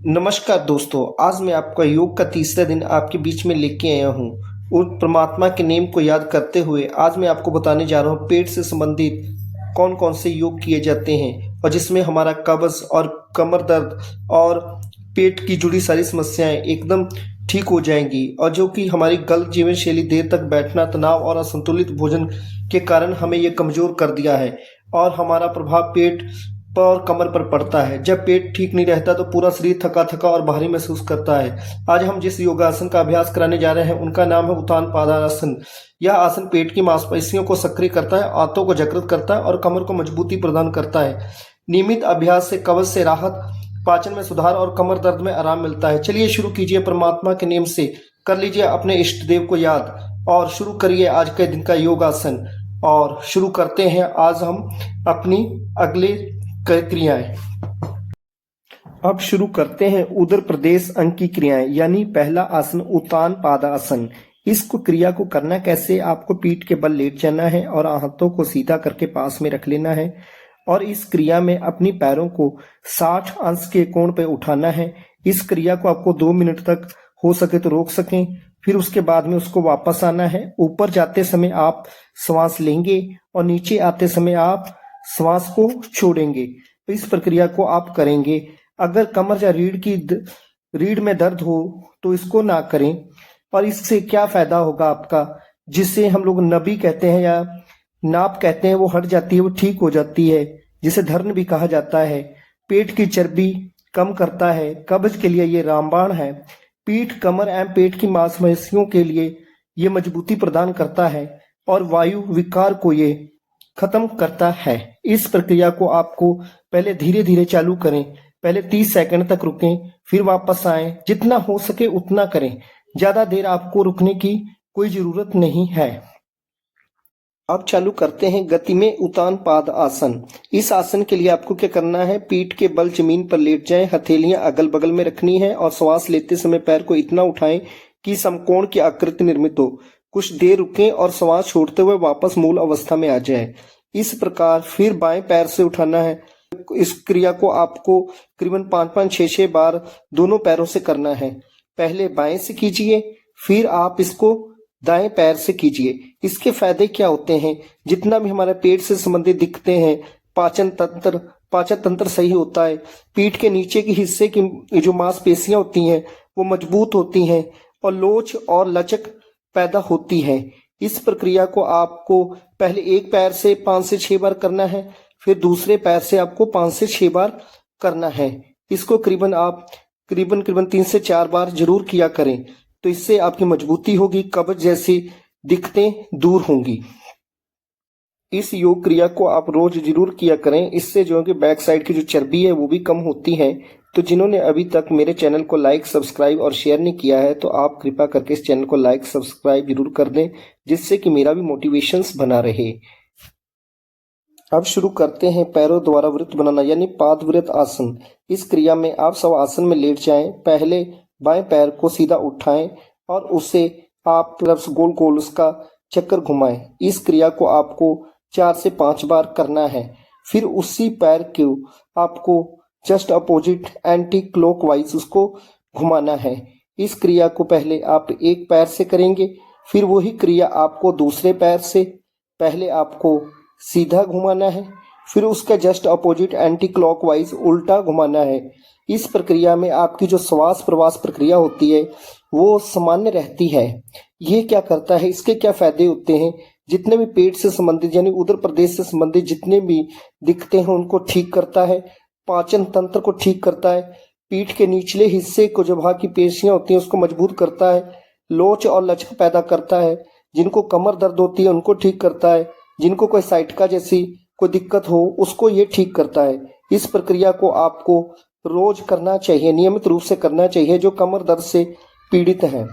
नमस्कार दोस्तों, आज मैं आपका योग का तीसरा दिन आपके बीच में लेके आया हूँ। और परमात्मा के नेम को याद करते हुए आज मैं आपको बताने जा रहा हूँ पेट से संबंधित कौन कौन से योग किए जाते हैं और जिसमें हमारा कब्ज और कमर दर्द और पेट की जुड़ी सारी समस्याएं एकदम ठीक हो जाएंगी। और जो कि हमारी गलत जीवन शैली, देर तक बैठना, तनाव और असंतुलित भोजन के कारण हमें ये कमज़ोर कर दिया है और हमारा प्रभाव पेट पर और कमर पर पड़ता है। जब पेट ठीक नहीं रहता तो पूरा शरीर थका थका और भारी महसूस करता है। आज हम जिस योगासन का अभ्यास कराने जा रहे हैं उनका नाम है उत्तान पादासन। यह आसन पेट की मांसपेशियों को सक्रिय करता है, आंतों को जागृत करता है और कमर को मजबूती प्रदान करता है। नियमित अभ्यास से कब्ज से राहत, पाचन में सुधार और कमर दर्द में आराम मिलता है। चलिए शुरू कीजिए। परमात्मा के नेम से कर लीजिए अपने इष्ट देव को याद और शुरू करिए आज के दिन का योगासन। और शुरू करते हैं आज हम अपनी अगले क्रियाएं। अब शुरू करते हैं उदर प्रदेश अंग की क्रियाएं, यानी पहला आसन उत्तान पादासन। इसको क्रिया को करना कैसे, आपको पीठ के बल लेट जाना है और हाथों को सीधा करके पास में रख लेना है और इस क्रिया में अपनी पैरों को 60 अंश के कोण पे उठाना है। इस क्रिया को आपको 2 मिनट तक हो सके तो रोक सकें, फिर उसके बाद में उसको वापस आना है। ऊपर जाते समय आप श्वास लेंगे और नीचे आते समय आप श्वास को छोड़ेंगे। तो इस प्रक्रिया को आप करेंगे। अगर कमर या रीढ़ में दर्द हो तो इसको ना करें। और इससे क्या फायदा होगा आपका, जिसे हम लोग नबी कहते हैं या नाप कहते हैं, वो हट जाती है, वो ठीक हो जाती है, जिसे धर्म भी कहा जाता है। पेट की चर्बी कम करता है। कब्ज के लिए ये रामबाण है। पीठ, कमर एवं पेट की मांसपेशियों के लिए ये मजबूती प्रदान करता है और वायु विकार को ये खत्म करता है। इस प्रक्रिया को आपको पहले धीरे धीरे चालू करें। पहले 30 सेकंड तक रुकें, फिर वापस आएं। जितना हो सके उतना करें, ज्यादा देर आपको रुकने की कोई जरूरत नहीं है। अब चालू करते हैं गति में उत्तान पाद आसन। इस आसन के लिए आपको क्या करना है, पीठ के बल जमीन पर लेट जाएं, हथेलियां अगल बगल में रखनी है और श्वास लेते समय पैर को इतना उठाएं कि समकोण की आकृति निर्मित हो। कुछ देर रुकें और श्वास छोड़ते हुए वापस मूल अवस्था में आ जाएं। इस प्रकार फिर बाएं पैर से उठाना है। इस क्रिया को आपको करीबन 5-5, 6-6 बार दोनों पैरों से करना है। पहले बाएं से कीजिए, फिर आप इसको दाएं पैर से कीजिए। इसके फायदे क्या होते हैं, जितना भी हमारे पेट से संबंधित दिखते हैं, पाचन तंत्र सही होता है। पीठ के नीचे के हिस्से की जो मांसपेशियां होती हैं वो मजबूत होती हैं और लोच और लचक पैदा होती है। इस प्रक्रिया को आपको पहले एक पैर से 5 से 6 बार करना है, फिर दूसरे पैर से आपको 5 से 6 बार करना है। इसको करीबन 3 से 4 बार जरूर किया करें, तो इससे आपकी मजबूती होगी, कब्ज जैसी दिक्कतें दूर होंगी। इस योग क्रिया को आप रोज जरूर किया करें। इससे जो है कि बैक साइड की जो चर्बी है वो भी कम होती है। तो जिन्होंने अभी तक मेरे चैनल को लाइक, सब्सक्राइब और शेयर नहीं किया है तो आप कृपया करके इस चैनल को लाइक, सब्सक्राइब जरूर कर दें, जिससे कि मेरा भी मोटिवेशंस बना रहे। अब शुरू करते हैं पैरों द्वारा वृत्त बनाना, यानी पाद वृत्त आसन। इस क्रिया में आप सब आसन में लेट जाएं। पहले बाएं पैर को सीधा उठाएं और उसे आप तरफ गोल गोल उसका चक्कर घुमाएं। इस क्रिया को आपको 4 से 5 बार करना है। फिर उसी पैर को आपको जस्ट अपोजिट एंटी क्लॉकवाइज उसको घुमाना है। इस क्रिया को पहले आप एक पैर से करेंगे, फिर वही क्रिया आपको दूसरे पैर से पहले आपको सीधा घुमाना है, फिर उसका जस्ट अपोजिट एंटी क्लॉकवाइज उल्टा घुमाना है। इस प्रक्रिया में आपकी जो श्वास प्रवास प्रक्रिया होती है वो सामान्य रहती है। ये क्या करता है, इसके क्या फायदे होते हैं, जितने भी पेट से संबंधित यानी उदर प्रदेश से संबंधित जितने भी दिखते हैं उनको ठीक करता है। पाचन तंत्र को ठीक करता है। पीठ के निचले हिस्से को, जो भाग की पेशियां होती हैं, उसको मजबूत करता है। लोच और लचक पैदा करता है। जिनको कमर दर्द होती है उनको ठीक करता है। जिनको कोई साइटिका जैसी कोई दिक्कत हो उसको ये ठीक करता है। इस प्रक्रिया को आपको रोज करना चाहिए, नियमित रूप से करना चाहिए, जो कमर दर्द से पीड़ित हैं।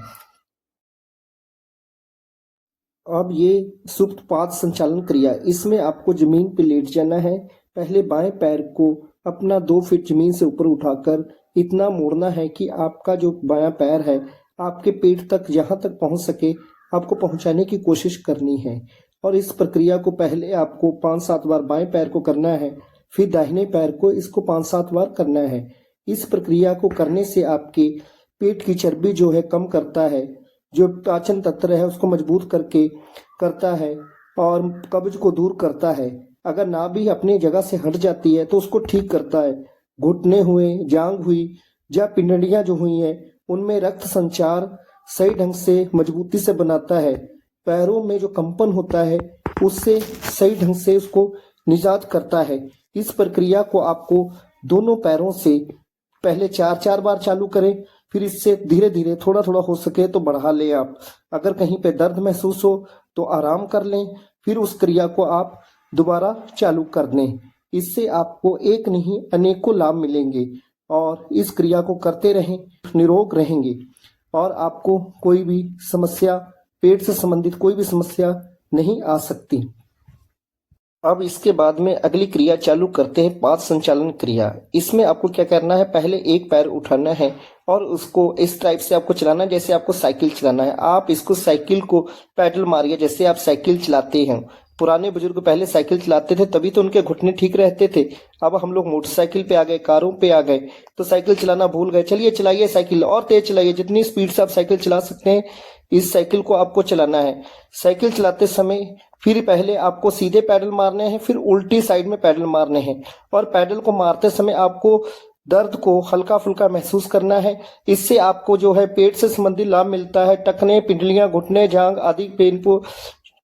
अब ये सुप्त पाद संचालन क्रिया, इसमें आपको जमीन पे लेट जाना है। पहले बाएं पैर को अपना 2 फीट जमीन से ऊपर उठाकर इतना मोड़ना है कि आपका जो बायां पैर है आपके पेट तक, जहां तक पहुंच सके आपको पहुंचाने की कोशिश करनी है। और इस प्रक्रिया को पहले आपको 5-7 बार बाएं पैर को करना है, फिर दाहिने पैर को इसको 5-7 बार करना है। इस प्रक्रिया को करने से आपके पेट की चर्बी जो है कम करता है, जो पाचन तंत्र है उसको मजबूत करके करता है और कब्ज को दूर करता है। अगर नाभि अपनी जगह से हट जाती है तो उसको ठीक करता है। घुटने हुए, जांघ हुई या पिंडलियां जो हुई हैं उनमें रक्त संचार सही ढंग से मजबूती से बनाता है। पैरों में जो कंपन होता है उससे सही ढंग से उसको निजात करता है। इस प्रक्रिया को आपको दोनों पैरों से पहले 4-4 बार चालू करें, फिर इससे धीरे धीरे थोड़ा थोड़ा हो सके तो बढ़ा लें आप। अगर कहीं पे दर्द महसूस हो तो आराम कर लें, फिर उस क्रिया को आप दोबारा चालू कर दें। इससे आपको एक नहीं अनेकों लाभ मिलेंगे और इस क्रिया को करते रहें, निरोग रहेंगे और आपको कोई भी समस्या, पेट से संबंधित कोई भी समस्या नहीं आ सकती। अब इसके बाद में अगली क्रिया चालू करते हैं, पाद संचालन क्रिया। इसमें आपको क्या करना है, पहले एक पैर उठाना है और उसको इस टाइप से आपको चलाना है जैसे आपको साइकिल चलाना है। आप इसको साइकिल को पैडल मारिए जैसे आप साइकिल चलाते हैं। पुराने बुजुर्ग पहले साइकिल चलाते थे तभी तो उनके घुटने ठीक रहते थे। अब हम लोग मोटरसाइकिल पे आ गए, कारों पे आ गए तो साइकिल चलाना भूल गए। चलिए चलाइए साइकिल, और तेज चलाइए, जितनी स्पीड से आप साइकिल चला सकते हैं इस साइकिल को आपको चलाना है। साइकिल चलाते समय फिर पहले आपको सीधे पैडल मारने हैं, फिर उल्टी साइड में पैडल मारने हैं और पैडल को मारते समय आपको दर्द को हल्का फुल्का महसूस करना है। इससे आपको जो है पेट से संबंधित लाभ मिलता है। टखने, पिंडलियां, घुटने, जांघ आदि पेन को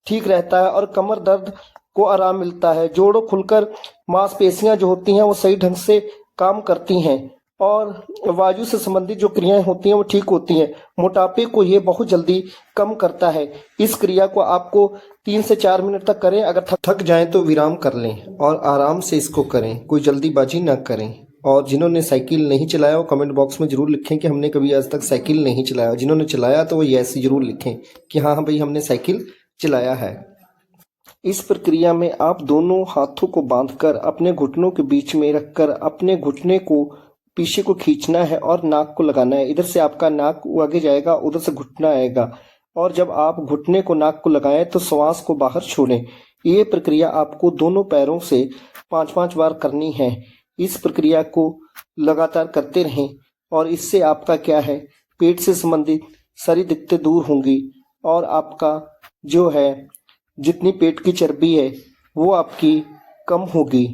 ठीक रहता है और कमर दर्द को आराम मिलता है। जोड़ों खुलकर मांसपेशियां जो होती हैं वो सही ढंग से काम करती हैं और वायु से संबंधित जो क्रियाएं होती हैं वो ठीक होती हैं। मोटापे को ये बहुत जल्दी कम करता है। इस क्रिया को आपको 3 से 4 मिनट तक करें। अगर थक जाएं तो विराम कर लें और आराम से इसको करें, कोई जल्दीबाजी ना करें। और जिन्होंने साइकिल नहीं चलाया वो कमेंट बॉक्स में जरूर लिखें कि हमने कभी आज तक साइकिल नहीं चलाया। जिन्होंने चलाया तो वो यस जरूर लिखें कि हाँ भाई हमने साइकिल चलाया है। इस प्रक्रिया में आप दोनों हाथों को बांधकर अपने घुटनों के बीच में रखकर अपने घुटने को पीछे को खींचना है और नाक को लगाना है। इधर से आपका नाक आगे जाएगा, उधर से घुटना आएगा और जब आप घुटने को नाक को लगाएं तो श्वास को बाहर छोड़ें। ये प्रक्रिया आपको दोनों पैरों से 5-5 बार करनी है। इस प्रक्रिया को लगातार करते रहें और इससे आपका क्या है, पेट से संबंधित सारी दिक्कतें दूर होंगी और आपका जो है जितनी पेट की चर्बी है वो आपकी कम होगी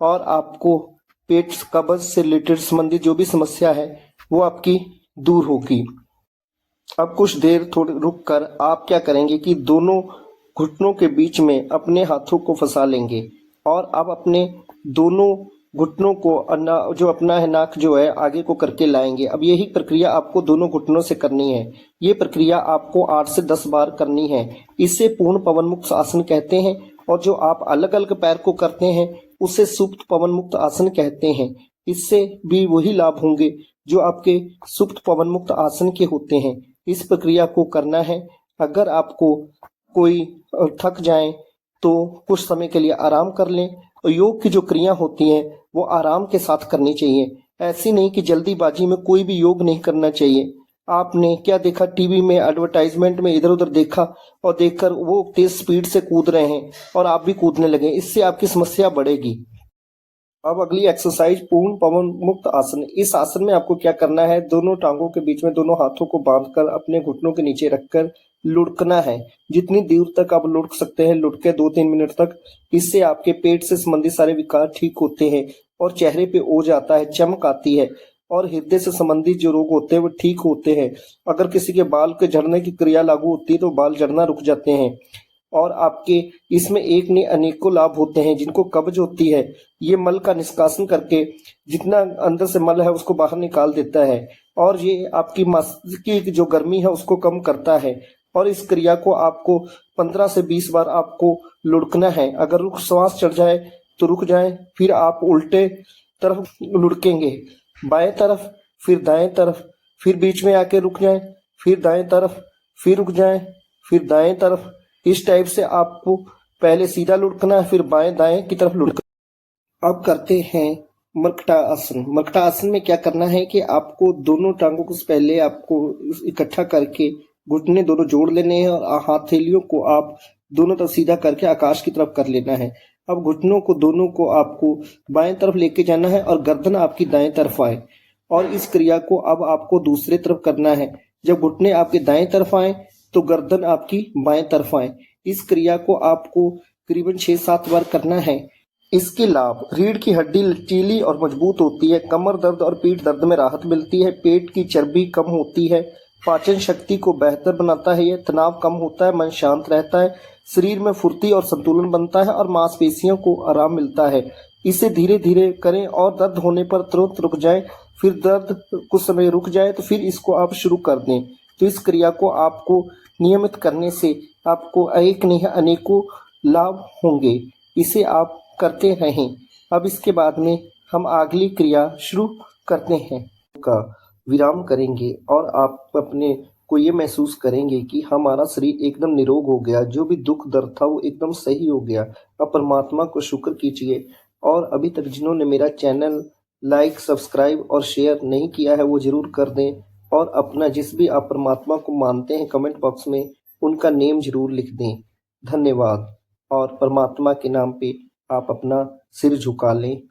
और आपको पेट कब्ज से रिलेटेड संबंधित जो भी समस्या है वो आपकी दूर होगी। अब कुछ देर थोड़ी रुक कर आप क्या करेंगे कि दोनों घुटनों के बीच में अपने हाथों को फंसा लेंगे और अब अपने दोनों घुटनों को जो अपना है नाक जो है आगे को करके लाएंगे। अब यही प्रक्रिया आपको दोनों घुटनों से करनी है। ये प्रक्रिया आपको 8 से 10 बार करनी है। इसे पूर्ण पवन मुक्त आसन कहते हैं और जो आप अलग अलग पैर को करते हैं उसे सुप्त पवन मुक्त आसन कहते हैं। इससे भी वही लाभ होंगे जो आपके सुप्त पवन मुक्त आसन के होते हैं। इस प्रक्रिया को करना है। अगर आपको कोई थक जाए तो कुछ समय के लिए आराम कर लें और योग की जो क्रिया होती हैं वो आराम के साथ करनी चाहिए। ऐसी नहीं कि जल्दीबाजी में कोई भी योग नहीं करना चाहिए। आपने क्या देखा, टीवी में एडवर्टाइजमेंट में इधर उधर देखा और देखकर वो तेज स्पीड से कूद रहे हैं और आप भी कूदने लगे, इससे आपकी समस्या बढ़ेगी। अब अगली एक्सरसाइज पूर्ण पवन मुक्त आसन। इस आसन में आपको क्या करना है, दोनों टांगों के बीच में दोनों हाथों को बांधकर अपने घुटनों के नीचे रखकर लुढ़कना है। जितनी दूर तक आप लुढ़क सकते हैं लुढ़के 2-3 मिनट तक। इससे आपके पेट से संबंधित सारे विकार ठीक होते हैं और चेहरे पे ओज आता है, चमक आती है और हृदय से संबंधित जो रोग होते हैं वो ठीक होते हैं। अगर किसी के बाल के झड़ने की क्रिया लागू होती है तो बाल झड़ना रुक जाते हैं और आपके इसमें एक ने अनेकों लाभ होते हैं। जिनको कब्ज होती है ये मल का निष्कासन करके जितना अंदर से मल है उसको बाहर निकाल देता है और ये आपकी मांस की जो गर्मी है उसको कम करता है। और इस क्रिया को आपको 15 से 20 बार आपको लुढ़कना है। अगर रुक श्वास चढ़ जाए तो रुक जाए, फिर आप उल्टे तरफ लुढ़केंगे, बाएं तरफ फिर दाएं तरफ, फिर बीच में आके रुक जाएं, फिर दाएं तरफ, फिर रुक जाएं, फिर दाएं तरफ। इस टाइप से आपको पहले सीधा लुढ़कना है, फिर बाएं दाएं की तरफ लुढ़कना। अब करते हैं मरकटा आसन। मरकटा आसन में क्या करना है कि आपको दोनों टांगों को पहले आपको इकट्ठा करके घुटने दोनों जोड़ लेने हैं और हथेलियों को आप दोनों तरफ सीधा करके आकाश की तरफ कर लेना है। अब घुटनों को दोनों को आपको बाएं तरफ लेके जाना है और गर्दन आपकी दाएं तरफ आए और इस क्रिया को अब आपको दूसरे तरफ करना है। जब घुटने आपके दाएं तरफ आए तो गर्दन आपकी बाएं तरफ आए। इस क्रिया को आपको करीबन 6-7 बार करना है। इसके लाभ: रीढ़ की हड्डी लचीली और मजबूत होती है, कमर दर्द और पीठ दर्द में राहत मिलती है, पेट की चर्बी कम होती है, पाचन शक्ति को बेहतर बनाता है, यह तनाव कम होता है, मन शांत रहता है, शरीर में फुर्ती और संतुलन बनता है और मांसपेशियों को आराम मिलता है। इसे धीरे धीरे करें और दर्द होने पर तुरंत रुक जाए। फिर दर्द कुछ समय रुक जाए तो फिर इसको आप शुरू कर दें। तो इस क्रिया को आपको नियमित करने से आपको एक नहीं अनेकों लाभ होंगे। इसे आप करते रहें। अब इसके बाद में हम अगली क्रिया शुरू करते हैं का विराम करेंगे और आप अपने को ये महसूस करेंगे कि हमारा शरीर एकदम निरोग हो गया, जो भी दुख दर्द था वो एकदम सही हो गया। अब परमात्मा को शुक्र कीजिए। और अभी तक जिन्होंने मेरा चैनल लाइक, सब्सक्राइब और शेयर नहीं किया है वो ज़रूर कर दें। और अपना जिस भी आप परमात्मा को मानते हैं कमेंट बॉक्स में उनका नेम ज़रूर लिख दें। धन्यवाद। और परमात्मा के नाम पे आप अपना सिर झुका लें।